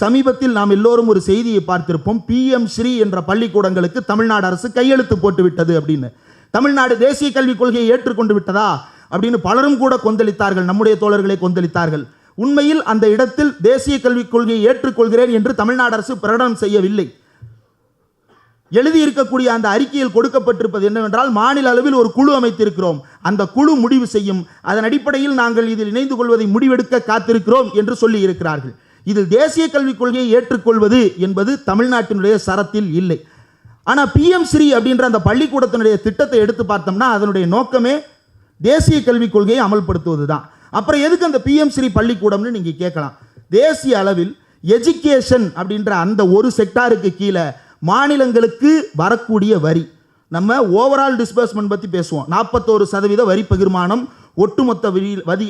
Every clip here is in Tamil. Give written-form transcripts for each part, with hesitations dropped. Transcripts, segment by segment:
சமீபத்தில் நாம் எல்லோரும் ஒரு செய்தியை பார்த்திருப்போம். PM ஸ்ரீ என்ற பள்ளிக்கூடங்களுக்கு தமிழ்நாடு அரசு கையெழுத்து போட்டு விட்டது அப்படின்னு. தமிழ்நாடு தேசிய கல்விக் கொள்கையை ஏற்றுக்கொண்டு விட்டதா அப்படின்னு பலரும் கூட கொந்தளித்தார்கள். நம்முடைய தோழர்களே கொந்தளித்தார்கள். உண்மையில் அந்த இடத்தில் தேசிய கல்விக் கொள்கையை ஏற்றுக்கொள்கிறேன் என்று தமிழ்நாடு அரசு பிரகடனம் செய்யவில்லை. எழுதியிருக்கக்கூடிய அந்த அறிக்கையில் கொடுக்கப்பட்டிருப்பது என்னவென்றால், மாநில அளவில் ஒரு குழு அமைத்திருக்கிறோம், அந்த குழு முடிவு செய்யும், அதன் அடிப்படையில் நாங்கள் இதில் இணைந்து கொள்வதை முடிவெடுக்க காத்திருக்கிறோம் என்று சொல்லி இருக்கிறார்கள். இதில் தேசிய கல்விக் கொள்கையை ஏற்றுக்கொள்வது என்பது தமிழ்நாட்டினுடைய சரத்தில் இல்லை. ஆனால் PM ஸ்ரீ அப்படின்ற அந்த பள்ளிக்கூடத்தினுடைய திட்டத்தை எடுத்து பார்த்தோம்னா அதனுடைய நோக்கமே தேசிய கல்விக் கொள்கையை அமல்படுத்துவது தான். அப்புறம் எதுக்கு அந்த PM ஸ்ரீ பள்ளிக்கூடம்னு நீங்கள் கேட்கலாம். தேசிய அளவில் எஜுகேஷன் அப்படின்ற அந்த ஒரு செக்டாருக்கு கீழே மாநிலங்களுக்கு வரக்கூடிய வரி, நம்ம ஓவரால் டிஸ்பர்ஸ்மெண்ட் பற்றி பேசுவோம். 41% வரி பகிர்மானம் ஒட்டுமொத்த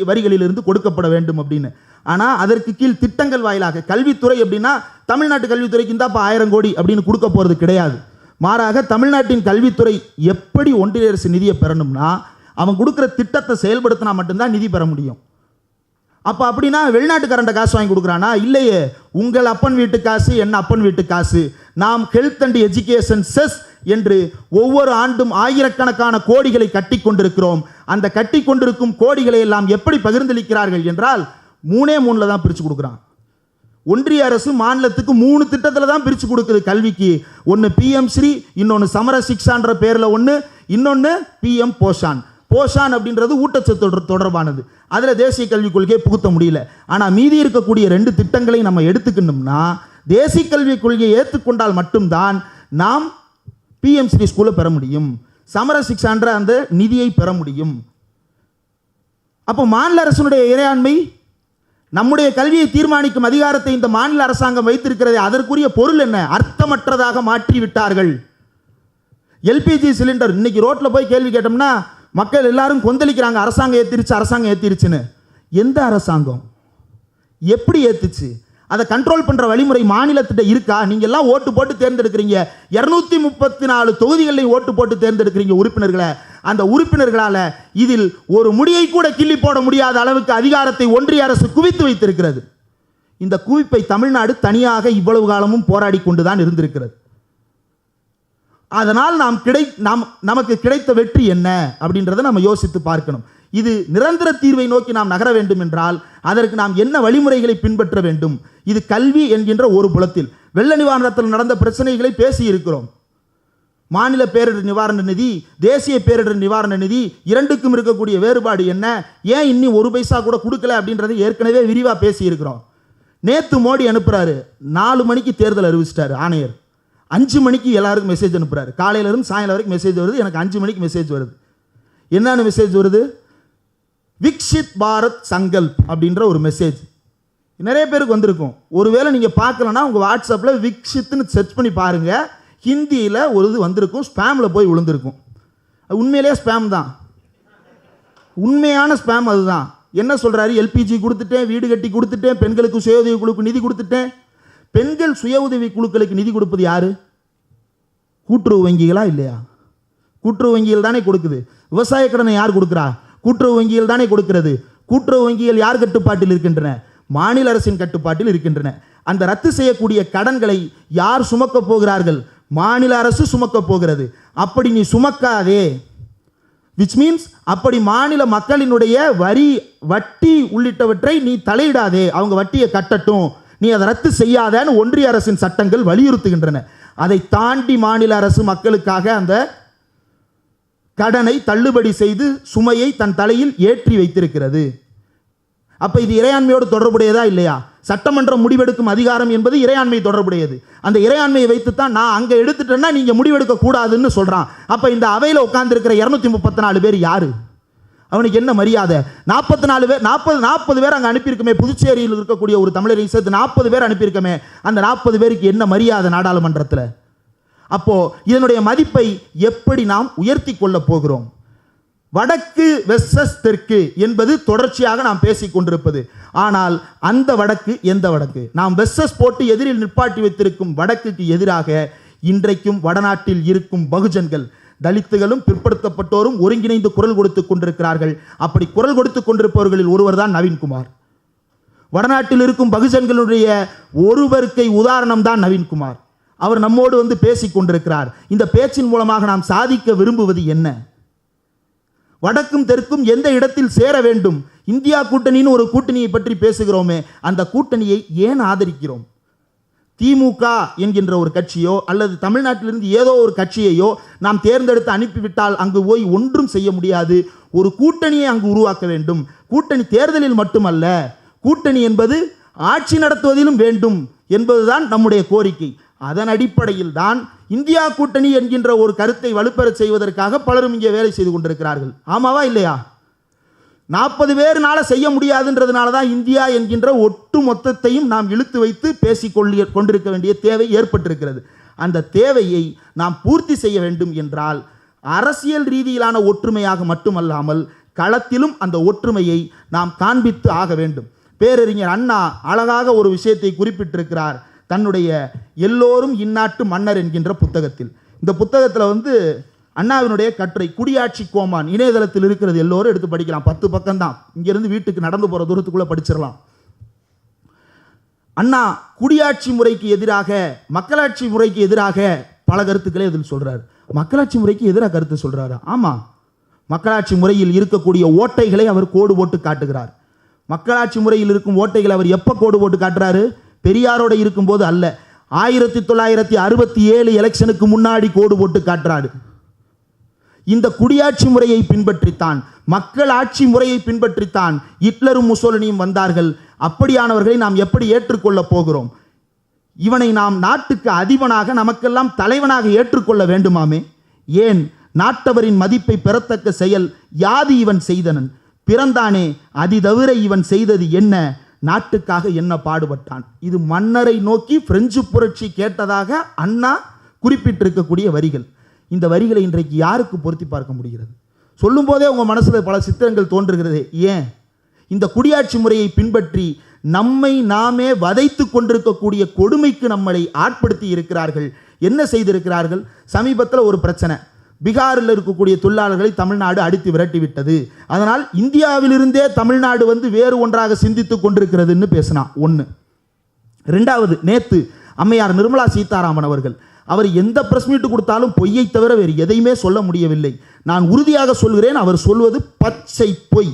வரிகளிலிருந்து கொடுக்கப்பட வேண்டும் அப்படின்னு. ஆனால் அதற்கு கீழ் திட்டங்கள் வாயிலாக கல்வித்துறை அப்படின்னா தமிழ்நாட்டு கல்வித்துறைக்கு இந்தாப்பா 1000 கோடி அப்படின்னு கொடுக்க போகிறது கிடையாது. மாறாக தமிழ்நாட்டின் கல்வித்துறை எப்படி ஒன்றிய அரசு நிதியை பெறணும்னா அவன் கொடுக்குற திட்டத்தை செயல்படுத்தினா மட்டும்தான் நிதி பெற முடியும். அப்போ அப்படின்னா வெளிநாட்டுக்காரண்ட காசு வாங்கி கொடுக்குறானா? இல்லையே. உங்கள் அப்பன் வீட்டு காசு, என்ன அப்பன் வீட்டு காசு. நாம் ஹெல்த் அண்ட் எஜுகேஷன் செஸ் என்று ஒவ்வொரு ஆண்டும் ஆயிரக்கணக்கான கோடிகளை கட்டி கொண்டிருக்கிறோம். அந்த கட்டி கொண்டிருக்கும் கோடிகளை எல்லாம் எப்படி பகிர்ந்தளிக்கிறார்கள் என்றால் 3 தான் பிரித்து கொடுக்குறான். ஒன்றிய அரசு மாநிலத்துக்கு 3 திட்டத்தில் தான் பிரித்து கொடுக்குது கல்விக்கு. ஒன்று PM ஸ்ரீ, இன்னொன்று சமர சிக்ஷான்ற பேரில் ஒன்று, இன்னொன்று PM போஷான். போஷான் அப்படின்றது ஊட்டச்சத்து தொடர்பானது. அதில் தேசிய கல்விக் கொள்கையை புகுத்த முடியல. ஆனால் மீதி இருக்கக்கூடிய 2 திட்டங்களை நம்ம எடுத்துக்கணும்னா தேசிய கல்விக் கொள்கையை ஏற்றுக்கொண்டால் மட்டும்தான் நாம் PM ஸ்ரீ ஸ்கூலை பெற முடியும், சமர சிக்ஷான்ற அந்த நிதியை பெற முடியும். அப்போ மாநில அரசினுடைய இறையாண்மை, நம்முடைய கல்வியை தீர்மானிக்கும் அதிகாரத்தை இந்த மாநில அரசாங்கம் வைத்திருக்கிறதே, அதற்குரிய பொருள் என்ன? அர்த்தமற்றதாக மாற்றி விட்டார்கள். LPG சிலிண்டர் இன்னைக்கு ரோட்டில் போய் கேள்வி கேட்டோம்னா மக்கள் எல்லாரும் கொந்தளிக்கிறாங்க. அரசாங்கம் ஏற்றிருச்சுன்னு. எந்த அரசாங்கம் எப்படி ஏற்றுச்சு? அதை கண்ட்ரோல் பண்ணுற வழிமுறை மாநிலத்திட்ட இருக்கா? நீங்கள் எல்லாம் ஓட்டு போட்டு தேர்ந்தெடுக்கிறீங்க. 234 தொகுதிகளில் ஓட்டு போட்டு தேர்ந்தெடுக்கிறீங்க உறுப்பினர்களை. அந்த உறுப்பினர்களால் இதில் ஒரு முடியை கூட கிள்ளி போட முடியாத அளவுக்கு அதிகாரத்தை ஒன்றிய அரசு குவித்து வைத்திருக்கிறது. இந்த குவிப்பை தமிழ்நாடு தனியாக இவ்வளவு காலமும் போராடி கொண்டுதான் இருந்திருக்கிறது. அதனால் நமக்கு கிடைத்த வெற்றி என்ன அப்படின்றத நம்ம யோசித்து பார்க்கணும். இது நிரந்தர தீர்வை நோக்கி நாம் நகர வேண்டும் என்றால் அதற்கு நாம் என்ன வழிமுறைகளை பின்பற்ற வேண்டும்? இது கல்வி என்கின்ற ஒரு புலத்தில் வெள்ள நிவாரணத்தில் நடந்த பிரச்சனைகளை பேசி இருக்கிறோம். மாநில பேரிடர் நிவாரண நிதி, தேசிய பேரிடர் நிவாரண நிதி, இரண்டுக்கும் இருக்கக்கூடிய வேறுபாடு என்ன, ஏன் இன்னும் 1 பைசா கூட கொடுக்கல அப்படின்றத ஏற்கனவே விரிவாக பேசி இருக்கிறோம். நேற்று மோடி அனுப்புறாரு, 4 மணிக்கு தேர்தல் அறிவிச்சிட்டாரு ஆணையர். 5 மணிக்கு எல்லாருக்கும் மெசேஜ் அனுப்புறாரு. காலையிலிருந்து சாயங்காலம் வரைக்கும் மெசேஜ் வருது. எனக்கு 5 மணிக்கு மெசேஜ் வருது. என்னன்னு மெசேஜ் வருது? விக்ஷித் பாரத் சங்கல்ப் அப்படின்ற ஒரு மெசேஜ் நிறைய பேருக்கு வந்திருக்கும். ஒருவேளை நீங்கள் பார்க்கலன்னா உங்கள் வாட்ஸ்அப்பில் விக்ஷித்னு சர்ச் பண்ணி பாருங்கள். ஹிந்தியில் ஒரு இது வந்திருக்கும், ஸ்பேமில் போய் விழுந்திருக்கும். உண்மையிலே ஸ்பேம் தான், உண்மையான ஸ்பேம் அதுதான். என்ன சொல்கிறாரு? LPG கொடுத்துட்டேன், வீடு கட்டி கொடுத்துட்டேன், பெண்களுக்கு சுய உதவி குழுக்கு நிதி கொடுத்துட்டேன். பெண்கள் சுய உதவி குழுக்களுக்கு நிதி கொடுப்பது யாரு? கூட்டுறவு வங்கிகளா இல்லையா? கூட்டுறவு வங்கிகள் தானே கொடுக்குது. விவசாய கடனை யார் கொடுக்குறா? கூட்டுறவு வங்கிகள் தானே கொடுக்கிறது. கூட்டுறவு வங்கிகள் யார் கட்டுப்பாட்டில் இருக்கின்றன? மாநில அரசின் கட்டுப்பாட்டில் இருக்கின்றன. அந்த ரத்து செய்யக்கூடிய கடன்களை யார் சுமக்க போகிறார்கள்? மாநில அரசு சுமக்க போகிறது. அப்படி நீ சுமக்காதே, விச் மீன்ஸ் அப்படி மாநில மக்களினுடைய வரி, வட்டி உள்ளிட்டவற்றை நீ தலையிடாதே, அவங்க வட்டியை கட்டட்டும், நீ அதை ரத்து செய்யாதன்னு ஒன்றிய அரசின் சட்டங்கள் வலியுறுத்துகின்றன. அதை தாண்டி மாநில அரசு மக்களுக்காக அந்த கடனை தள்ளுபடி செய்து சுமையை தன் தலையில் ஏற்றி வைத்திருக்கிறது. அப்ப இது இறையாண்மையோடு தொடர்புடையதா இல்லையா? சட்டமன்றம் முடிவெடுக்கும் அதிகாரம் என்பது இறையாண்மை தொடர்புடையது. அந்த இறையாண்மையை வைத்துத்தான் நான் அங்க எடுத்துட்டேன்னா நீங்க முடிவெடுக்க கூடாதுன்னு சொல்றான். அப்ப இந்த அவையில் உட்கார்ந்து இருக்கிற 234 பேர் யாரு? அவனுக்கு என்ன மரியாதை? 44 பேர், 40 பேர் அங்கே அனுப்பியிருக்கமே. புதுச்சேரியில் இருக்கக்கூடிய ஒரு தமிழரை சேர்த்து 40 பேர் அனுப்பியிருக்கமே. அந்த 40 பேருக்கு என்ன மரியாதை நாடாளுமன்றத்தில்? அப்போ இதனுடைய மதிப்பை எப்படி நாம் உயர்த்தி கொள்ள போகிறோம்? வடக்கு வெர்சஸ் தெற்கு என்பது தொடர்ச்சியாக நாம் பேசிக் கொண்டிருப்பது. ஆனால் அந்த வடக்கு எந்த வடக்கு? நாம் வெர்சஸ் போட்டு எதிரில் நிற்பாட்டி வைத்திருக்கும் வடக்குக்கு எதிராக இன்றைக்கும் வடநாட்டில் இருக்கும் பகுஜன்கள், தலித்துகளும் பிற்படுத்தப்பட்டோரும் ஒருங்கிணைந்து குரல் கொடுத்துக் கொண்டிருக்கிறார்கள். அப்படி குரல் கொடுத்துக் கொண்டிருப்பவர்களில் ஒருவர் தான் நவீன்குமார். வடநாட்டில் இருக்கும் பகுஜன்களுடைய ஒருவருக்கை உதாரணம் தான் நவீன்குமார். அவர் நம்மோடு வந்து பேசிக் கொண்டிருக்கிறார். இந்த பேச்சின் மூலமாக நாம் சாதிக்க விரும்புவது என்ன? வடக்கும் தெற்கும் எந்த இடத்தில் சேர வேண்டும்? இந்தியா கூட்டணின்னு ஒரு கூட்டணியை பற்றி பேசுகிறோமே, அந்த கூட்டணியை ஏன் ஆதரிக்கிறோம்? திமுக என்கின்ற ஒரு கட்சியோ அல்லது தமிழ்நாட்டிலிருந்து ஏதோ ஒரு கட்சியையோ நாம் தேர்ந்தெடுத்து அனுப்பிவிட்டால் அங்கு போய் ஒன்றும் செய்ய முடியாது. ஒரு கூட்டணியை அங்கு உருவாக்க வேண்டும். கூட்டணி தேர்தலில் மட்டுமல்ல, கூட்டணி என்பது ஆட்சி நடத்துவதிலும் வேண்டும் என்பதுதான் நம்முடைய கோரிக்கை. அதன் அடிப்படையில் தான் இந்தியா கூட்டணி என்கின்ற ஒரு கருத்தை வலுப்பெறச் செய்வதற்காக பலரும் இங்கே வேலை செய்து கொண்டிருக்கிறார்கள். ஆமாவா இல்லையா? 40 பேர்னால செய்ய முடியாதுன்றதுனால தான் இந்தியா என்கின்ற ஒட்டு மொத்தத்தையும் நாம் இழுத்து வைத்து கொண்டிருக்க வேண்டிய தேவை ஏற்பட்டிருக்கிறது. அந்த தேவையை நாம் பூர்த்தி செய்ய வேண்டும் என்றால் அரசியல் ரீதியிலான ஒற்றுமையாக மட்டுமல்லாமல் களத்திலும் அந்த ஒற்றுமையை நாம் காண்பித்து ஆக வேண்டும். பேரறிஞர் அண்ணா அழகாக ஒரு விஷயத்தை குறிப்பிட்டிருக்கிறார் தன்னுடைய எல்லோரும் இந்நாட்டு மன்னர் என்கின்ற புத்தகத்தில். இந்த புத்தகத்தில் வந்து அண்ணாவினுடைய கட்டுரை குடியாட்சி கோமான் இணையதளத்தில் இருக்கிறது, எல்லோரும் எடுத்து படிக்கலாம். 10 பக்கம் தான், இங்கிருந்து வீட்டுக்கு நடந்து போகிற தூரத்துக்குள்ளே படிச்சிடலாம். அண்ணா குடியாட்சி முறைக்கு எதிராக மக்களாட்சி முறைக்கு எதிராக பல கருத்துக்களை இதில் சொல்கிறார். மக்களாட்சி முறைக்கு எதிராக கருத்து சொல்கிறாரு. ஆமாம், மக்களாட்சி முறையில் இருக்கக்கூடிய ஓட்டைகளை அவர் கோடு போட்டு காட்டுகிறார். மக்களாட்சி முறையில் இருக்கும் ஓட்டைகளை அவர் எப்போ கோடு போட்டு காட்டுறாரு? பெரியாரோட இருக்கும்போது அல்ல, 1967 எலெக்ஷனுக்கு முன்னாடி கோடு போட்டு காட்டுறாரு. இந்த குடியாட்சி முறையை பின்பற்றித்தான், மக்கள் ஆட்சி முறையை பின்பற்றித்தான் ஹிட்லரும் முசோலினியும் வந்தார்கள். அப்படியானவர்களை நாம் எப்படி ஏற்றுக்கொள்ளப் போகிறோம்? இவனை நாம் நாட்டுக்கு அதிபனாக நமக்கெல்லாம் தலைவனாக ஏற்றுக்கொள்ள வேண்டுமாமே? ஏன் நாட்டவரின் மதிப்பை பெறத்தக்க செயல் யாது இவன் செய்தனன்? பிறந்தானே, அது தவிர இவன் செய்தது என்ன? நாட்டுக்காக என்ன பாடுபட்டான்? இது மன்னரை நோக்கி பிரெஞ்சு புரட்சி கேட்டதாக அண்ணா குறிப்பிட்டிருக்கக்கூடிய வரிகள். இந்த வரிகளை இன்றைக்கு யாருக்கு பொருத்தி பார்க்க முடிகிறது? சொல்லும் போதே உங்கள் மனசில் பல சித்திரங்கள் தோன்றுகிறதே. ஏன்? இந்த குடியாட்சி முறையை பின்பற்றி நம்மை நாமே வதைத்து கொண்டிருக்கக்கூடிய கொடுமைக்கு நம்மளை ஆட்படுத்தி இருக்கிறார்கள். என்ன செய்திருக்கிறார்கள்? சமீபத்தில் ஒரு பிரச்சனை, பீகாரில் இருக்கக்கூடிய தொழிலாளர்களை தமிழ்நாடு அடித்து விரட்டி விட்டது. அதனால் இந்தியாவிலிருந்தே தமிழ்நாடு வந்து வேறு ஒன்றாக சிந்தித்து கொண்டிருக்கிறதுன்னு பேசினான். ஒன்று. ரெண்டாவது, நேற்று அம்மையார் நிர்மலா சீதாராமன் அவர்கள், அவர் எந்த பிரஸ் மீட்டு கொடுத்தாலும் பொய்யை தவிர வேறு எதையுமே சொல்ல முடியவில்லை. நான் உறுதியாக சொல்கிறேன், அவர் சொல்வது பச்சை பொய்.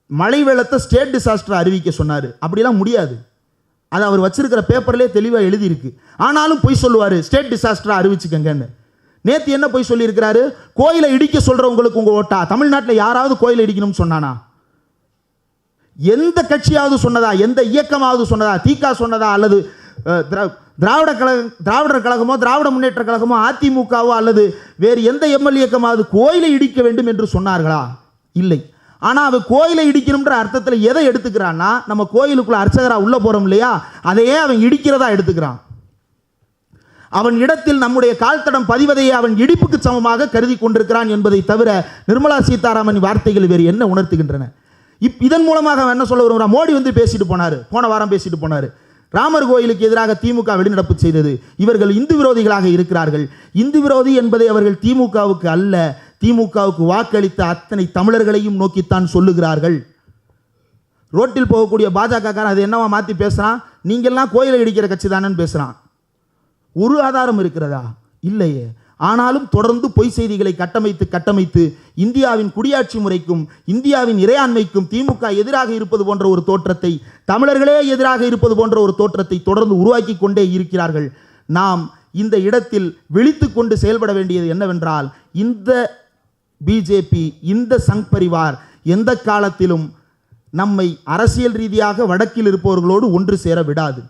மழை வெள்ளத்தை ஸ்டேட் டிசாஸ்டர் அறிவிக்க சொன்னார். அப்படிலாம் முடியாது, அது அவர் வச்சிருக்கிற பேப்பர்லேயே தெளிவாக எழுதியிருக்கு. ஆனாலும் பொய் சொல்லுவார், ஸ்டேட் டிசாஸ்டரை அறிவிச்சுக்கங்கன்னு. நேற்று என்ன பொய் சொல்லியிருக்கிறாரு? கோயிலை இடிக்க சொல்கிறவங்களுக்கு உங்கள் ஓட்டா? தமிழ்நாட்டில் யாராவது கோயிலை இடிக்கணும்னு சொன்னானா? எந்த கட்சியாவது சொன்னதா? எந்த இயக்கமாவது சொன்னதா? திக சொன்னதா? அல்லது திராவிடர் கழகமோ திராவிட முன்னேற்ற கழகமோ அதிமுகவோ அல்லது வேறு எந்த எம்எல்ஏ இயக்கமாவது கோயிலை இடிக்க வேண்டும் என்று சொன்னார்களா? இல்லை. ஆனால் அவன் கோயிலை இடிக்கணும்ன்ற அர்த்தத்தில் எதை எடுத்துக்கிறான்னா, நம்ம கோயிலுக்குள்ள அர்ச்சகராக உள்ளே போகிறோம் இல்லையா, அதையே அவன் இடிக்கிறதா எடுத்துக்கிறான். அவன் இடத்தில் நம்முடைய கால்தடம் பதிவதையே அவன் இடிப்புக்கு சமமாக கருதி கொண்டிருக்கிறான் என்பதை தவிர நிர்மலா சீதாராமன் வார்த்தைகள் வேறு என்ன உணர்த்துகின்றன? இதன் மூலமாக அவன் என்ன சொல்ல வருகிறான்? மோடி வந்து பேசிட்டு போனார், போன வாரம் பேசிட்டு போனார். ராமர் கோயிலுக்கு எதிராக திமுக வெளிநடப்பு செய்தது. இவர்கள் இந்து விரோதிகளாக இருக்கிறார்கள். இந்து விரோதி என்பதை அவர்கள் திமுகவுக்கு அல்ல, திமுகவுக்கு வாக்களித்த அத்தனை தமிழர்களையும் நோக்கித்தான் சொல்லுகிறார்கள். ரோட்டில் போகக்கூடிய பாஜகக்காரன் அது என்னவா மாற்றி பேசுகிறான்? நீங்கள்லாம் கோயிலை இடிக்கிற கட்சி தானேன்னு பேசுகிறான். ஒரு ஆதாரம் இருக்கிறதா? இல்லையே. ஆனாலும் தொடர்ந்து பொய் செய்திகளை கட்டமைத்து இந்தியாவின் குடியாட்சி முறைக்கும் இந்தியாவின் இறையாண்மைக்கும் திமுக எதிராக இருப்பது போன்ற ஒரு தோற்றத்தை, தமிழர்களே எதிராக இருப்பது போன்ற ஒரு தோற்றத்தை தொடர்ந்து உருவாக்கி கொண்டே இருக்கிறார்கள். நாம் இந்த இடத்தில் விழித்து கொண்டு செயல்பட வேண்டியது என்னவென்றால், இந்த பிஜேபி, இந்த சங் பரிவார் எந்த காலத்திலும் நம்மை அரசியல் ரீதியாக வடக்கில் இருப்பவர்களோடு ஒன்று சேர விடாது.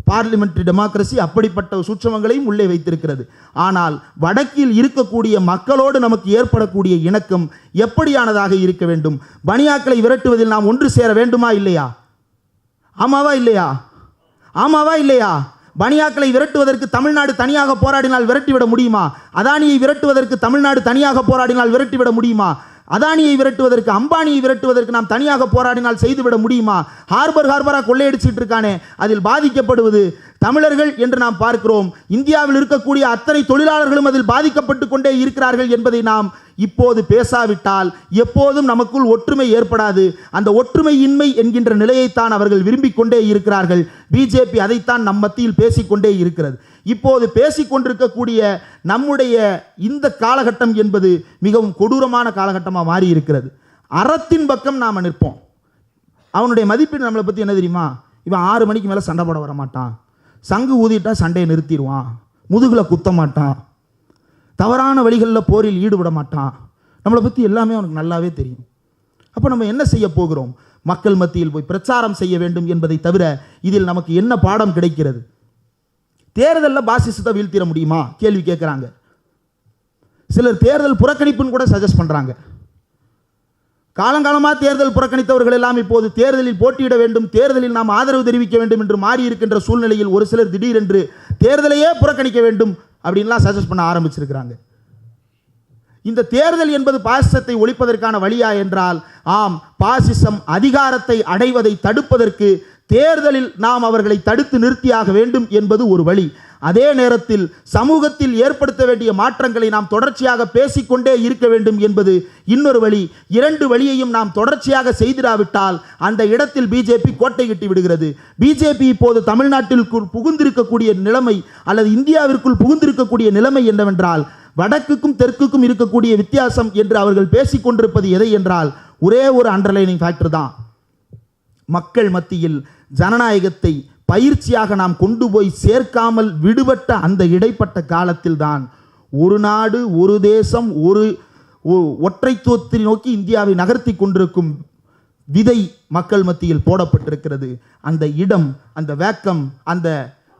பார்லிமெண்டரி டெமோக்ரஸி அப்படிப்பட்ட சூட்சமங்களையும் உள்ளே வைத்திருக்கிறது. ஆனால் வடக்கில் இருக்கக்கூடிய மக்களோடு நமக்கு ஏற்படக்கூடிய இணக்கம் எப்படியானதாக இருக்க வேண்டும்? பனியாக்களை விரட்டுவதில் நாம் ஒன்று சேர வேண்டுமா இல்லையா? ஆமாவா இல்லையா? ஆமாவா இல்லையா? பனியாக்களை விரட்டுவதற்கு தமிழ்நாடு தனியாக போராடினால் விரட்டிவிட முடியுமா? அதானியை விரட்டுவதற்கு தமிழ்நாடு தனியாக போராடினால் விரட்டிவிட முடியுமா? அதானியை விரட்டுவதற்கு, அம்பானியை விரட்டுவதற்கு நாம் தனியாக போராடினால் செய்துவிட முடியுமா? ஹார்பராக கொள்ளையடிச்சிட்டு இருக்கானே, அதில் பாதிக்கப்படுவது தமிழர்கள் என்று நாம் பார்க்கிறோம். இந்தியாவில் இருக்கக்கூடிய அத்தனை தொழிலாளர்களும் அதில் பாதிக்கப்பட்டு கொண்டே இருக்கிறார்கள் என்பதை நாம் இப்போது பேசாவிட்டால் எப்போதும் நமக்குள் ஒற்றுமை ஏற்படாது. அந்த ஒற்றுமையின்மை என்கின்ற நிலையைத்தான் அவர்கள் விரும்பிக் கொண்டே இருக்கிறார்கள். பிஜேபி அதைத்தான் நம் மத்தியில் பேசிக்கொண்டே இருக்கிறது. இப்போது பேசிக்கொண்டிருக்கக்கூடிய நம்முடைய இந்த காலகட்டம் என்பது மிகவும் கொடூரமான காலகட்டமாக மாறி இருக்கிறது. அறத்தின் பக்கம் நாம் நிற்போம். அவனுடைய மதிப்பீடு நம்மளை பற்றி என்ன தெரியுமா? இவன் 6 மணிக்கு மேலே சண்டை போட வர மாட்டான், சங்கு ஊதிட்டா சண்டையை நிறுத்திடுவான், முதுகில் குத்த மாட்டான், தவறான வழிகளில் போரில் ஈடுபட மாட்டான். நம்மளை பற்றி எல்லாமே அவனுக்கு நல்லாவே தெரியும். அப்போ நம்ம என்ன செய்ய போகிறோம்? மக்கள் மத்தியில் போய் பிரச்சாரம் செய்ய வேண்டும் என்பதை தவிர இதில் நமக்கு என்ன பாடம் கிடைக்கிறது? தேர்தலில் பாசிசத்தை வீழ்த்திட முடியுமா கேள்வி கேட்குறாங்க. சிலர் தேர்தல் புறக்கணிப்புன்னு கூட சஜஸ்ட் பண்ணுறாங்க. காலங்காலமாக தேர்தல் புறக்கணித்தவர்கள் எல்லாம் இப்போது தேர்தலில் போட்டியிட வேண்டும், தேர்தலில் நாம் ஆதரவு தெரிவிக்க வேண்டும் என்று மாறி இருக்கின்ற சூழ்நிலையில் ஒரு சிலர் திடீரென்று தேர்தலையே புறக்கணிக்க வேண்டும் அப்படின்லாம் சஜஸ்ட் பண்ண ஆரம்பிச்சிருக்கிறாங்க. இந்த தேர்தல் என்பது பாசிசத்தை ஒழிப்பதற்கான வழியா என்றால் ஆம், பாசிசம் அதிகாரத்தை அடைவதை தடுப்பதற்கு தேர்தலில் நாம் அவர்களை தடுத்து நிறுத்தியாக வேண்டும் என்பது ஒரு வழி. அதே நேரத்தில் சமூகத்தில் ஏற்படுத்த வேண்டிய மாற்றங்களை நாம் தொடர்ச்சியாக பேசிக்கொண்டே இருக்க வேண்டும் என்பது இன்னொரு வழி. 2 வழியையும் நாம் தொடர்ச்சியாக செய்திராவிட்டால் அந்த இடத்தில் பிஜேபி கோட்டை கட்டி விடுகிறது. பிஜேபி இப்போது தமிழ்நாட்டிற்குள் புகுந்திருக்கக்கூடிய நிலைமை அல்லது இந்தியாவிற்குள் புகுந்திருக்கக்கூடிய நிலைமை என்னவென்றால், வடக்குக்கும் தெற்குக்கும் இருக்கக்கூடிய வித்தியாசம் என்று அவர்கள் பேசிக்கொண்டிருப்பது எதை என்றால் ஒரே ஒரு அண்டர்லைனிங் ஃபேக்டர் தான். மக்கள் மத்தியில் ஜனநாயகத்தை பயிற்சியாக நாம் கொண்டு போய் சேர்க்காமல் விடுபட்ட அந்த இடைப்பட்ட காலத்தில் தான் ஒரு நாடு ஒரு தேசம் ஒரு ஒற்றைத்துவத்தை நோக்கி இந்தியாவை நகர்த்தி கொண்டிருக்கும் விதை மக்கள் மத்தியில் போடப்பட்டிருக்கிறது. அந்த இடம், அந்த வேக்கம், அந்த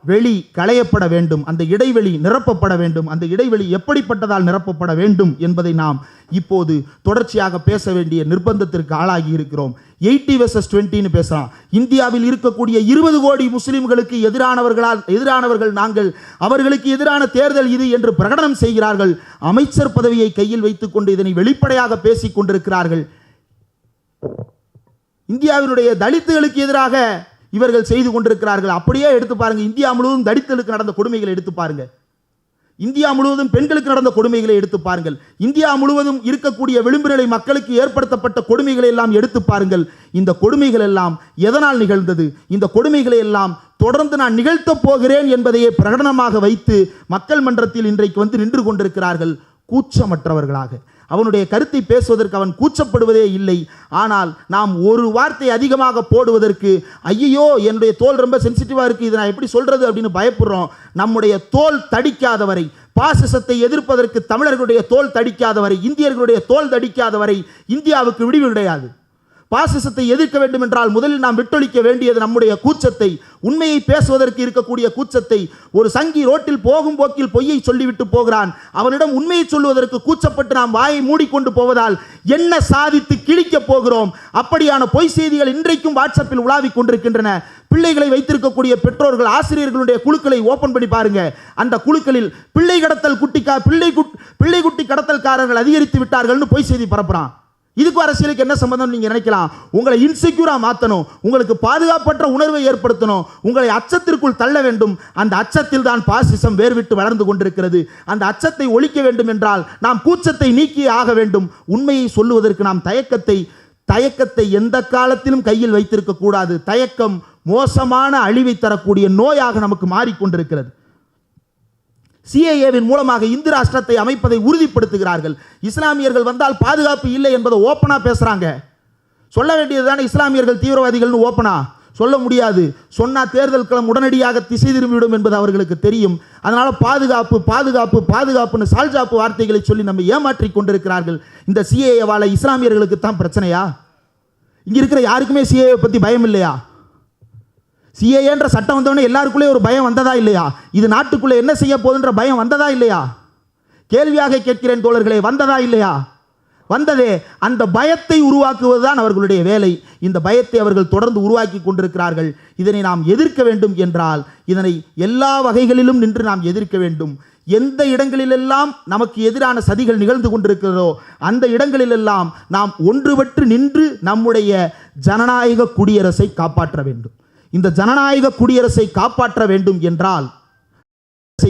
வெளி களையப்பட வேண்டும், அந்த இடைவெளி நிரப்பப்பட வேண்டும். அந்த இடைவெளி எப்படிப்பட்டதால் நிரப்பப்பட வேண்டும் என்பதை நாம் இப்போது தொடர்ச்சியாக பேச வேண்டிய நிர்பந்தத்திற்கு ஆளாகி இருக்கிறோம். 80 versus 20 பேசலாம். இந்தியாவில் இருக்கக்கூடிய 20 கோடி முஸ்லிம்களுக்கு எதிரானவர்கள் நாங்கள், அவர்களுக்கு எதிரான தேர்தல் இது என்று பிரகடனம் செய்கிறார்கள். அமைச்சர் பதவியை கையில் வைத்துக் கொண்டு இதனை வெளிப்படையாக பேசிக் கொண்டிருக்கிறார்கள். இந்தியாவினுடைய தலித்துகளுக்கு எதிராக இவர்கள் செய்து கொண்டிருக்கிறார்கள். அப்படியே எடுத்து பாருங்க, இந்தியா முழுவதும் தலித்துகளுக்கு நடந்த கொடுமைகளை எடுத்து பாருங்க, இந்தியா முழுவதும் பெண்களுக்கு நடந்த கொடுமைகளை எடுத்து பாருங்கள், இந்தியா முழுவதும் இருக்கக்கூடிய விளிம்பு நிலை மக்களுக்கு ஏற்படுத்தப்பட்ட கொடுமைகளை எல்லாம் எடுத்து பாருங்கள். இந்த கொடுமைகள் எல்லாம் எதனால் நிகழ்ந்தது? இந்த கொடுமைகளை எல்லாம் தொடர்ந்து நான் நிகழ்த்தப் போகிறேன் என்பதையே பிரகடனமாக வைத்து மக்கள் மன்றத்தில் இன்றைக்கு வந்து நின்று கொண்டிருக்கிறார்கள் கூச்சமற்றவர்களாக. அவனுடைய கருத்தை பேசுவதற்கு அவன் கூச்சப்படுவதே இல்லை. ஆனால் நாம் ஒரு வார்த்தை அதிகமாக போடுவதற்கு ஐயோ என்னுடைய தோல் ரொம்ப சென்சிட்டிவாக இருக்குது, இதை நான் எப்படி சொல்கிறது அப்படின்னு பயப்படுறோம். நம்முடைய தோல் தடிக்காதவரை, பாசிசத்தை எதிர்ப்பதற்கு தமிழர்களுடைய தோல் தடிக்காதவரை, இந்தியர்களுடைய தோல் தடிக்காதவரை இந்தியாவுக்கு விடிவு கிடையாது. பாசிசத்தை எதிர்க்க வேண்டும் என்றால் முதலில் நாம் விட்டொழிக்க வேண்டியது நம்முடைய கூச்சத்தை, உண்மையை பேசுவதற்கு இருக்கக்கூடிய கூச்சத்தை. ஒரு சங்கி ரோட்டில் போகும் போக்கில் பொய்யை சொல்லிவிட்டு போகிறான். அவனிடம் உண்மையை சொல்லுவதற்கு கூச்சப்பட்டு நாம் வாயை மூடிக்கொண்டு போவதால் என்ன சாதித்து கிழிக்கப் போகிறோம்? அப்படியான பொய் செய்திகள் இன்றைக்கும் வாட்ஸ்அப்பில் உலாவிக் கொண்டிருக்கின்றன. பிள்ளைகளை வைத்திருக்கக்கூடிய பெற்றோர்கள் ஆசிரியர்களுடைய குழுக்களை ஓபன் பண்ணி பாருங்க. அந்த குழுக்களில் பிள்ளை குட்டி கடத்தல்காரர்கள் அதிகரித்து விட்டார்கள் பொய் செய்தி பரப்புறான். இதுக்கு அரசியலுக்கு என்ன சம்பந்தம் நீங்க நினைக்கலாம்? உங்களை இன்செக்யூரா மாற்றணும், உங்களுக்கு பாதுகாப்பற்ற உணர்வை ஏற்படுத்தணும், உங்களை அச்சத்திற்குள் தள்ள வேண்டும். அந்த அச்சத்தில் தான் பாசிசம் வேர்விட்டு வளர்ந்து கொண்டிருக்கிறது. அந்த அச்சத்தை ஒழிக்க வேண்டும் என்றால் நாம் கூச்சத்தை நீக்கியே ஆக வேண்டும். உண்மையை சொல்லுவதற்கு நாம் தயக்கத்தை எந்த காலத்திலும் கையில் வைத்திருக்க கூடாது. தயக்கம் மோசமான அழிவை தரக்கூடிய நோயாக நமக்கு மாறிக்கொண்டிருக்கிறது. சிஏஏவின் மூலமாக இந்து ராஷ்டிரத்தை அமைப்பதை உறுதிப்படுத்துகிறார்கள். இஸ்லாமியர்கள் வந்தால் பாதுகாப்பு இல்லை என்பதை ஓப்பனா பேசுறாங்க. சொல்ல வேண்டியதுதானே இஸ்லாமியர்கள் தீவிரவாதிகள்னு ஓப்பனா சொல்ல முடியாது. சொன்னா தேர்தல் களம் உடனடியாக திசை திரும்பிவிடும் என்பது அவர்களுக்கு தெரியும். அதனால பாதுகாப்பு பாதுகாப்பு பாதுகாப்புன்னு சால்ஜாப்பு வார்த்தைகளை சொல்லி நம்ம ஏமாற்றி கொண்டிருக்கிறார்கள். இந்த சிஏஏவால இஸ்லாமியர்களுக்கு தான் பிரச்சனையா? இங்க இருக்கிற யாருக்குமே சிஏஏ பத்தி பயம் இல்லையா? சிஏஏன்ற சட்டம் வந்தவொடனே எல்லாருக்குள்ளே ஒரு பயம் வந்ததா இல்லையா? இது நாட்டுக்குள்ளே என்ன செய்ய போகுதுன்ற பயம் வந்ததா இல்லையா? கேள்வியாக கேட்கிறேன் தோழர்களே, வந்ததா இல்லையா? வந்ததே. அந்த பயத்தை உருவாக்குவதுதான் அவர்களுடைய வேலை. இந்த பயத்தை அவர்கள் தொடர்ந்து உருவாக்கி கொண்டிருக்கிறார்கள். இதனை நாம் எதிர்க்க வேண்டும் என்றால் இதனை எல்லா வகைகளிலும் நின்று நாம் எதிர்க்க வேண்டும். எந்த இடங்களிலெல்லாம் நமக்கு எதிரான சதிகள் நிகழ்ந்து கொண்டிருக்கிறதோ அந்த இடங்களிலெல்லாம் நாம் ஒன்றுபட்டு நின்று நம்முடைய ஜனநாயக குடியரசை காப்பாற்ற வேண்டும். இந்த ஜனநாயக குடியரசை காப்பாற்ற வேண்டும் என்றால்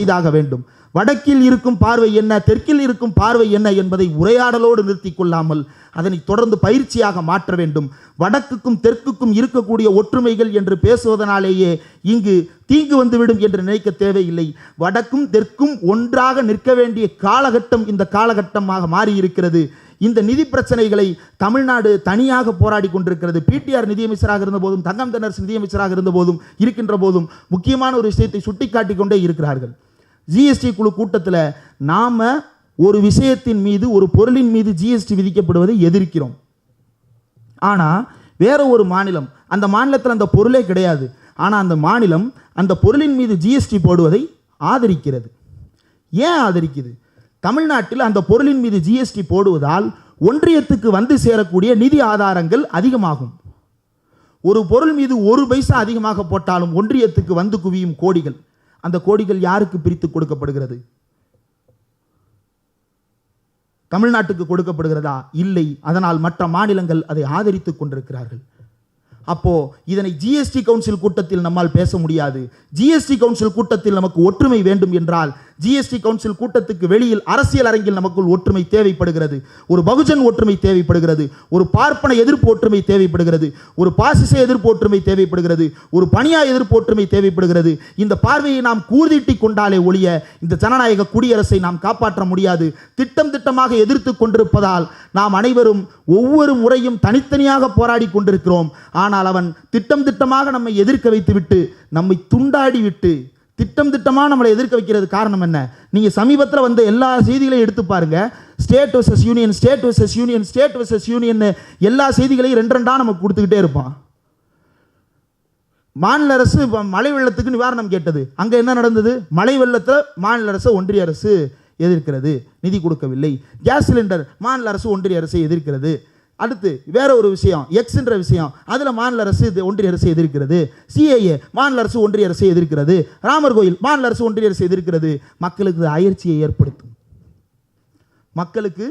செய்தாக வேண்டும். வடக்கில் இருக்கும் பார்வை என்ன, தெற்கில் இருக்கும் பார்வை என்ன என்பதை உரையாடலோடு நிறுத்தி கொள்ளாமல் அதனை தொடர்ந்து பயிற்சியாக மாற்ற வேண்டும். வடக்குக்கும் தெற்குக்கும் இருக்கக்கூடிய ஒற்றுமைகள் என்று பேசுவதனாலேயே இங்கு தீங்கு வந்துவிடும் என்று நினைக்க தேவையில்லை. வடக்கும் தெற்கும் ஒன்றாக நிற்க வேண்டிய காலகட்டம் இந்த காலகட்டமாக மாறியிருக்கிறது. இந்த நிதி பிரச்சனைகளை தமிழ்நாடு தனியாக போராடி கொண்டிருக்கிறது. பிடிஆர் நிதியமைச்சராக இருந்த போதும், தங்கம் தென்னரசு நிதியமைச்சராக இருந்த போதும், இருக்கின்ற போதும் முக்கியமான ஒரு விஷயத்தை சுட்டிக்காட்டி கொண்டே இருக்கிறார்கள். ஜிஎஸ்டி குழு கூட்டத்தில் நாம் ஒரு விஷயத்தின் மீது, ஒரு பொருளின் மீது ஜிஎஸ்டி விதிக்கப்படுவதை எதிர்க்கிறோம். ஆனால் வேற ஒரு மாநிலம், அந்த மாநிலத்தில் அந்த பொருளே கிடையாது, ஆனால் அந்த மாநிலம் அந்த பொருளின் மீது ஜிஎஸ்டி போடுவதை ஆதரிக்கிறது. ஏன் ஆதரிக்குது? தமிழ்நாட்டில் அந்த பொருளின் மீது ஜிஎஸ்டி போடுவதால் ஒன்றியத்துக்கு வந்து சேரக்கூடிய நிதி ஆதாரங்கள் அதிகமாகும். ஒரு பொருள் மீது 1 பைசா அதிகமாக போட்டாலும் ஒன்றியத்துக்கு வந்து குவியும் கோடிகள். அந்த கோடிகள் யாருக்கு பிரித்து கொடுக்கப்படுகிறது? தமிழ்நாட்டுக்கு கொடுக்கப்படுகிறதா? இல்லை. அதனால் மற்ற மாநிலங்கள் அதை ஆதரித்துக் கொண்டிருக்கிறார்கள். அப்போ இதனை ஜிஎஸ்டி கவுன்சில் கூட்டத்தில் நம்மால் பேச முடியாது. ஜிஎஸ்டி கவுன்சில் கூட்டத்தில் நமக்கு ஒற்றுமை வேண்டும் என்றால் ஜிஎஸ்டி கவுன்சில் கூட்டத்துக்கு வெளியில் அரசியல் அரங்கில் நமக்குள் ஒற்றுமை தேவைப்படுகிறது. ஒரு பகுஜன் ஒற்றுமை தேவைப்படுகிறது, ஒரு பார்ப்பன எதிர்ப்பு ஒற்றுமை தேவைப்படுகிறது, ஒரு பாசிச எதிர்ப்பு ஒற்றுமை தேவைப்படுகிறது, ஒரு பணியா எதிர்ப்பு ஒற்றுமை தேவைப்படுகிறது. இந்த பார்வையை நாம் கூர்தீட்டி கொண்டாலே ஒழிய இந்த ஜனநாயக குடியரசை நாம் காப்பாற்ற முடியாது. திட்டம் திட்டமாக எதிர்த்து கொண்டிருப்பதால் நாம் அனைவரும் ஒவ்வொரு முறையும் தனித்தனியாக போராடி கொண்டிருக்கிறோம். ஆனால் அவன் திட்டம் திட்டமாக நம்மை எதிர்க்க வைத்துவிட்டு, நம்மை துண்டாடி விட்டு திட்டம் திட்டமாக நம்மளை எதிர்க்க வைக்கிறது காரணம் என்ன? நீங்கள் சமீபத்தில் வந்த எல்லா செய்திகளையும் எடுத்து பாருங்க. State versus union, state versus union, state versus union, எல்லா செய்திகளையும் 2 நமக்கு கொடுத்துக்கிட்டே இருப்பான். மாநில அரசு மழை வெள்ளத்துக்கு நிவாரணம் கேட்டது, அங்கே என்ன நடந்தது? மழை வெள்ளத்தில் மாநில அரசு ஒன்றிய அரசு எதிர்க்கிறது, நிதி கொடுக்கவில்லை. கேஸ் சிலிண்டர் மாநில அரசு ஒன்றிய அரசை எதிர்க்கிறது. அடுத்து வேற ஒரு விஷயம், எக்ஸ்ன்ற விஷயம், அதில் மாநில அரசு ஒன்றிய அரசு எதிர்க்கிறது. சிஏஏ மாநில அரசு ஒன்றிய அரசை எதிர்க்கிறது. ராமர் கோயில் மாநில அரசு ஒன்றிய அரசு எதிர்க்கிறது. மக்களுக்கு அயற்சியை ஏற்படுத்தும். மக்களுக்கு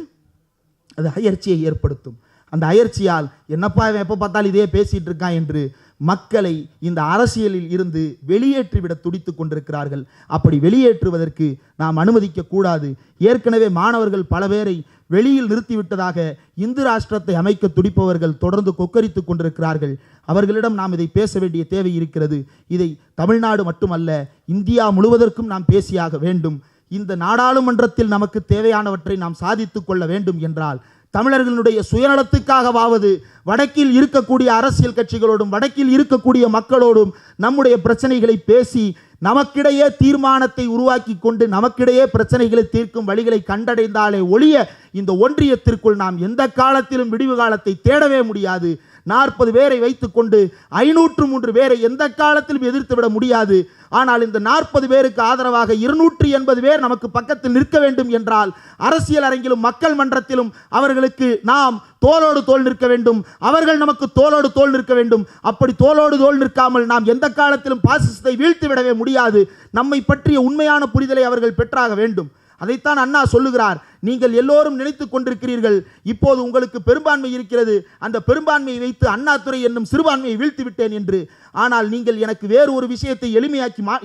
அது அயற்சியை ஏற்படுத்தும். அந்த அயற்சியால் என்னப்பா இவன் எப்போ பார்த்தாலும் இதே பேசிட்டு இருக்கான் என்று மக்களை இந்த அரசியலில் இருந்து வெளியேற்றிவிட துடித்து கொண்டிருக்கிறார்கள். அப்படி வெளியேற்றுவதற்கு நாம் அனுமதிக்க கூடாது. ஏற்கனவே மாணவர்கள் பல பேரை வெளியில் நிறுத்திவிட்டதாக இந்து ராஷ்டிரத்தை அமைக்க துடிப்பவர்கள் தொடர்ந்து கொக்கரித்து கொண்டிருக்கிறார்கள். அவர்களிடம் நாம் இதை பேச வேண்டிய தேவை இருக்கிறது. இதை தமிழ்நாடு மட்டுமல்ல, இந்தியா முழுவதற்கும் நாம் பேசியாக வேண்டும். இந்த நாடாளுமன்றத்தில் நமக்கு தேவையானவற்றை நாம் சாதித்து கொள்ள வேண்டும் என்றால் தமிழர்களுடைய சுயநலத்துக்காகவாவது வடக்கில் இருக்கக்கூடிய அரசியல் கட்சிகளோடும் வடக்கில் இருக்கக்கூடிய மக்களோடும் நம்முடைய பிரச்சனைகளை பேசி நமக்கிடையே தீர்மானத்தை உருவாக்கி கொண்டு நமக்கிடையே பிரச்சனைகளை தீர்க்கும் வழிகளை கண்டடைந்தாலே ஒழிய இந்த ஒன்றியத்திற்குள் நாம் எந்த காலத்திலும் விடிவு காலத்தை தேடவே முடியாது. 40 பேரை வைத்துக்கொண்டு 503 பேரை எந்த காலத்திலும் எதிர்த்து விட முடியாது. ஆனால் இந்த 40 பேருக்கு ஆதரவாக 280 பேர் நமக்கு பக்கத்தில் நிற்க வேண்டும் என்றால் அரசியல் அரங்கிலும் மக்கள் மன்றத்திலும் அவர்களுக்கு நாம் தோளோடு தோள் நிற்க வேண்டும். அவர்கள் நமக்கு தோளோடு தோள் நிற்க வேண்டும். அப்படி தோளோடு தோள் நிற்காமல் நாம் எந்த காலத்திலும் பாசிசத்தை வீழ்த்தி விடவே முடியாது. நம்மை பற்றிய உண்மையான புரிதலை அவர்கள் பெற்றாக வேண்டும். அதைத்தான் அண்ணா சொல்லுகிறார். நீங்கள் எல்லோரும் நினைத்துக் கொண்டிருக்கிறீர்கள் இப்போது உங்களுக்கு பெரும்பான்மை இருக்கிறது, அந்த பெரும்பான்மையை வைத்து அண்ணாதுரை என்னும் சிறுபான்மையை வீழ்த்தி விட்டேன் என்று. ஆனால் நீங்கள் எனக்கு வேறு ஒரு விஷயத்தை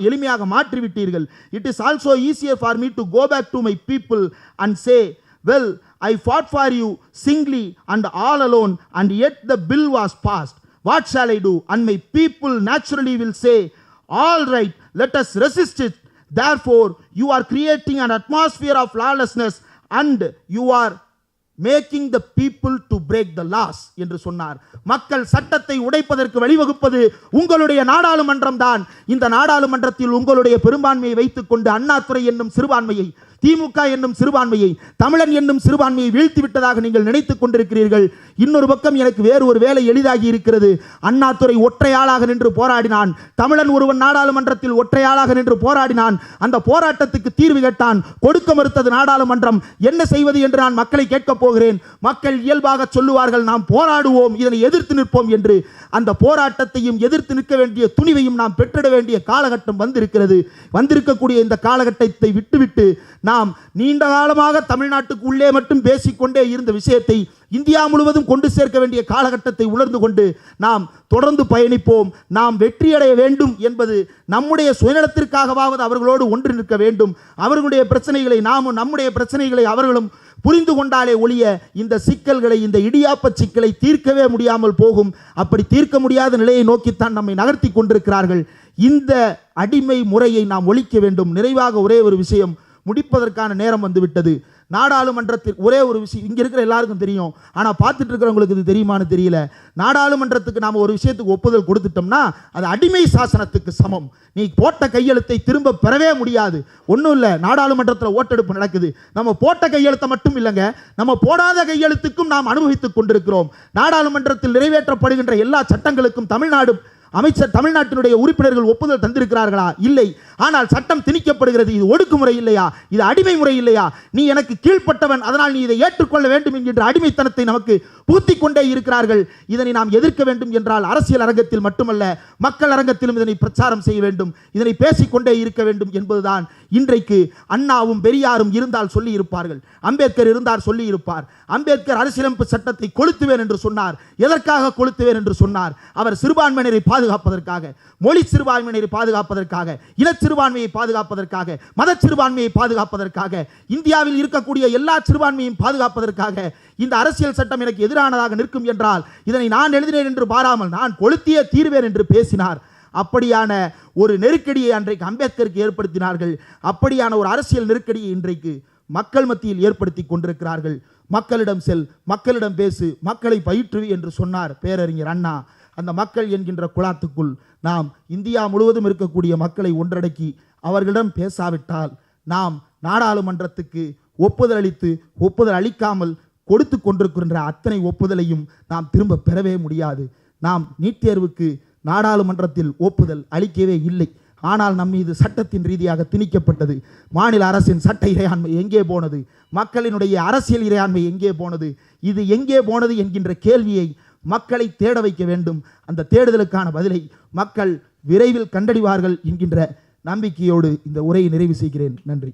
எளிமையாக மாற்றிவிட்டீர்கள். It is also easier for me to go back to my people and say, well, I fought for you singly and all alone, and yet the bill was passed. What shall I do? And my people naturally will say, all right, let us resist it. Therefore, you are creating an atmosphere of lawlessness and you are making the people to break the laws என்று சொன்னார். மக்கள் சட்டத்தை உடைப்பதற்கு வழிவகுப்பது உங்களுடைய நாடாளுமன்றம் தான். இந்த நாடாளுமன்றத்தில் உங்களுடைய பெரும்பான்மையை வைத்துக் கொண்டு அண்ணாதுரை என்னும் சிறுபான்மையை, திமுக என்னும் சிறுபான்மையை, தமிழன் என்னும் சிறுபான்மையை வீழ்த்தி விட்டதாக நீங்கள் நினைத்துக் கொண்டிருக்கிறீர்கள். இன்னொரு பக்கம் எனக்கு வேறு ஒரு வேலை எளிதாகி இருக்கிறது. அண்ணாதுரை ஒற்றையாளாக நின்று போராடினான். தமிழன் ஒருவன் நாடாளுமன்றத்தில் ஒற்றையாளாக நின்று போராடினான். அந்த போராட்டத்துக்கு தீர்வு கேட்டான். கொடுக்க மறுத்தது நாடாளுமன்றம். என்ன செய்வது என்று நான் மக்களை கேட்கப் போகிறேன். மக்கள் இயல்பாக சொல்லுவார்கள், நாம் போராடுவோம், இதனை எதிர்த்து நிற்போம் என்று. அந்த போராட்டத்தையும் எதிர்த்து நிற்க வேண்டிய துணிவையும் நாம் பெற்றிட வேண்டிய காலகட்டம் வந்திருக்கிறது. வந்திருக்கக்கூடிய இந்த காலகட்டத்தை விட்டுவிட்டு நாம் நீண்ட காலமாக தமிழ்நாட்டுக்கு உள்ளே மட்டும் பேசிக்கொண்டே இருந்த விஷயத்தை இந்தியா முழுவதும் கொண்டு சேர்க்க வேண்டிய காலகட்டத்தை உணர்ந்து கொண்டு நாம் தொடர்ந்து பயணிப்போம். நாம் வெற்றியடைய வேண்டும் என்பது நம்முடைய சுயநலத்திற்காகவாவது அவர்களோடு ஒன்று நிற்க வேண்டும். அவர்களுடைய பிரச்சனைகளை நாமும், நம்முடைய பிரச்சனைகளை அவர்களும் புரிந்து கொண்டாலே ஒழிய இந்த சிக்கல்களை, இந்த இடியாப்ப சிக்கலை தீர்க்கவே முடியாமல் போகும். அப்படி தீர்க்க முடியாத நிலையை நோக்கித்தான் நம்மை நகர்த்தி கொண்டிருக்கிறார்கள். இந்த அடிமை முறையை நாம் ஒழிக்க வேண்டும். நிறைவாக ஒரே ஒரு விஷயம், முடிப்பதற்கான நேரம் வந்துவிட்டது. நாடாளுமன்றத்தில் ஒரே ஒரு விஷயம் இங்கே இருக்கிற எல்லாருக்கும் தெரியும், ஆனால் பார்த்துட்டு இருக்கிறவங்களுக்கு இது தெரியுமான்னு தெரியல. நாடாளுமன்றத்துக்கு நாம் ஒரு விஷயத்துக்கு ஒப்புதல் கொடுத்துட்டோம்னா அது அடிமை சாசனத்துக்கு சமம். நீ போட்ட கையெழுத்தை திரும்ப பெறவே முடியாது. ஒன்றும் இல்லை, நாடாளுமன்றத்தில் ஓட்டெடுப்பு நடக்குது. நம்ம போட்ட கையெழுத்தை மட்டும் இல்லைங்க, நம்ம போடாத கையெழுத்துக்கும் நாம் அனுபவித்துக் கொண்டிருக்கிறோம். நாடாளுமன்றத்தில் நிறைவேற்றப்படுகின்ற எல்லா சட்டங்களுக்கும் தமிழ்நாட்டினுடைய உறுப்பினர்கள் ஒப்புதல் தந்திருக்கிறார்களா? இல்லை. ஆனால் சட்டம் திணிக்கப்படுகிறது. இது ஒடுக்குமுறை இல்லையா? இது அடிமை முறை இல்லையா? நீ எனக்கு கீழ்ப்பட்டவன், அதனால் நீ இதை ஏற்றுக்கொள்ள வேண்டும் என்கின்ற அடிமைத்தனத்தை நமக்கு புகுத்தி கொண்டே இருக்கிறார்கள். இதனை நாம் எதிர்க்க வேண்டும் என்றால் அரசியல் அரங்கத்தில் மட்டுமல்ல, மக்கள் அரங்கத்திலும் இதனை பிரச்சாரம் செய்ய வேண்டும், இதனை பேசிக்கொண்டே இருக்க வேண்டும் என்பதுதான் இன்றைக்கு அண்ணாவும் பெரியாரும் இருந்தால் சொல்லி இருப்பார்கள். அம்பேத்கர் இருந்தார் சொல்லி இருப்பார். அம்பேத்கர் அரசியலமைப்பு சட்டத்தை கொளுத்துவேன் என்று சொன்னார். எதற்காக கொளுத்துவேன் என்று சொன்னார்? அவர் சிறுபான்மையினரை பாதுகாப்பதற்காக, மொழி சிறுபான்மையினரை பாதுகாப்பதற்காக, இன சிறுபான்மையை பாதுகாப்பதற்காக, மத சிறுபான்மையை பாதுகாப்பதற்காக, இந்தியாவில் இருக்கக்கூடிய எல்லா சிறுபான்மையையும் பாதுகாப்பதற்காக இந்த அரசியல் சட்டம் எனக்கு எதிரானதாக நிற்கும் என்றால் இதனை நான் எழுதினேன் என்று பாராமல் நான் கொளுத்தியே தீர்வேன் என்று பேசினார். அப்படியான ஒரு நெருக்கடியை அன்றைக்கு அம்பேத்கருக்கு ஏற்படுத்தினார்கள். அப்படியான ஒரு அரசியல் நெருக்கடியை இன்றைக்கு மக்கள் மத்தியில் ஏற்படுத்தி கொண்டிருக்கிறார்கள். மக்களிடம் செல், மக்களிடம் பேசு, மக்களை பயிற்றுவி என்று சொன்னார் பேரறிஞர் அண்ணா. அந்த மக்கள் என்கின்ற குழாத்துக்குள் நாம் இந்தியா முழுவதும் இருக்கக்கூடிய மக்களை ஒன்றடக்கி அவர்களிடம் பேசாவிட்டால் நாம் நாடாளுமன்றத்துக்கு ஒப்புதல் அளிக்காமல் கொடுத்து கொண்டிருக்கின்ற அத்தனை ஒப்புதலையும் நாம் திரும்ப பெறவே முடியாது. நாம் நீட் தேர்வுக்கு நாடாளுமன்றத்தில் ஒப்புதல் அளிக்கவே இல்லை. ஆனால் நம் மீது சட்டத்தின் ரீதியாக திணிக்கப்பட்டது. மாநில அரசின் சட்ட இறையாண்மை எங்கே போனது? மக்களினுடைய அரசியல் இறையாண்மை எங்கே போனது? இது எங்கே போனது என்கின்ற கேள்வியை மக்களை தேட வைக்க வேண்டும். அந்த தேடுதலுக்கான பதிலை மக்கள் விரைவில் கண்டறிவார்கள் என்கின்ற நம்பிக்கையோடு இந்த உரையை நிறைவு செய்கிறேன். நன்றி.